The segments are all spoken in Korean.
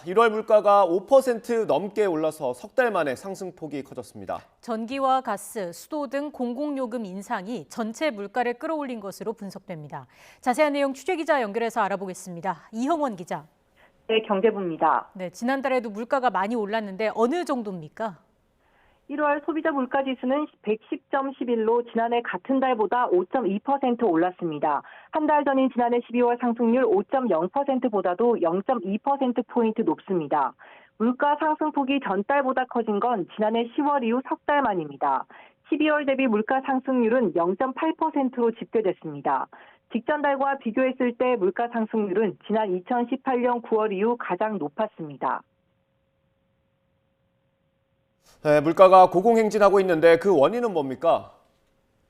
1월 물가가 5% 넘게 올라서 석 달 만에 상승폭이 커졌습니다. 전기와 가스, 수도 등 공공요금 인상이 전체 물가를 끌어올린 것으로 분석됩니다. 자세한 내용 취재기자 연결해서 알아보겠습니다. 이형원 기자. 네, 경제부입니다. 네, 지난달에도 물가가 많이 올랐는데 어느 정도입니까? 1월 소비자 물가지수는 110.11로 지난해 같은 달보다 5.2% 올랐습니다. 한 달 전인 지난해 12월 상승률 5.0%보다도 0.2%포인트 높습니다. 물가 상승폭이 전달보다 커진 건 지난해 10월 이후 석 달 만입니다. 12월 대비 물가 상승률은 0.8%로 집계됐습니다. 직전 달과 비교했을 때 물가 상승률은 지난 2018년 9월 이후 가장 높았습니다. 네, 물가가 고공행진하고 있는데 그 원인은 뭡니까?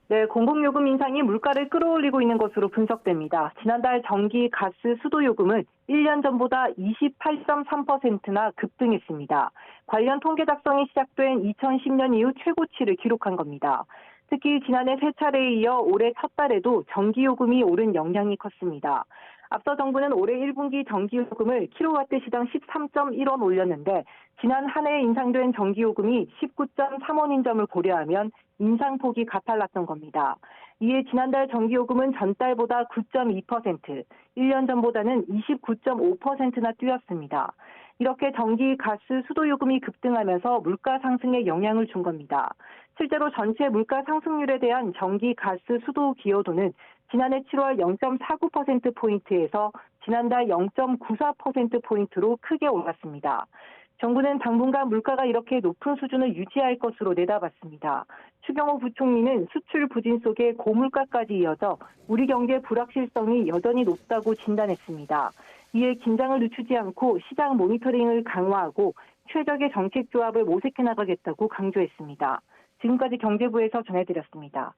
네, 공공요금 인상이 물가를 끌어올리고 있는 것으로 분석됩니다. 지난달 전기, 가스, 수도 요금은 1년 전보다 28.3%나 급등했습니다. 관련 통계 작성이 시작된 2010년 이후 최고치를 기록한 겁니다. 특히 지난해 세 차례에 이어 올해 첫 달에도 전기요금이 오른 영향이 컸습니다. 앞서 정부는 올해 1분기 전기요금을 킬로와트 시당 13.1원 올렸는데 지난 한 해 인상된 전기요금이 19.3원인 점을 고려하면 인상폭이 가팔랐던 겁니다. 이에 지난달 전기요금은 전달보다 9.2%, 1년 전보다는 29.5%나 뛰었습니다. 이렇게 전기, 가스, 수도 요금이 급등하면서 물가 상승에 영향을 준 겁니다. 실제로 전체 물가 상승률에 대한 전기, 가스, 수도 기여도는 지난해 7월 0.49%포인트에서 지난달 0.94%포인트로 크게 올랐습니다. 정부는 당분간 물가가 이렇게 높은 수준을 유지할 것으로 내다봤습니다. 추경호 부총리는 수출 부진 속에 고물가까지 이어져 우리 경제 불확실성이 여전히 높다고 진단했습니다. 이에 긴장을 늦추지 않고 시장 모니터링을 강화하고 최적의 정책 조합을 모색해 나가겠다고 강조했습니다. 지금까지 경제부에서 전해드렸습니다.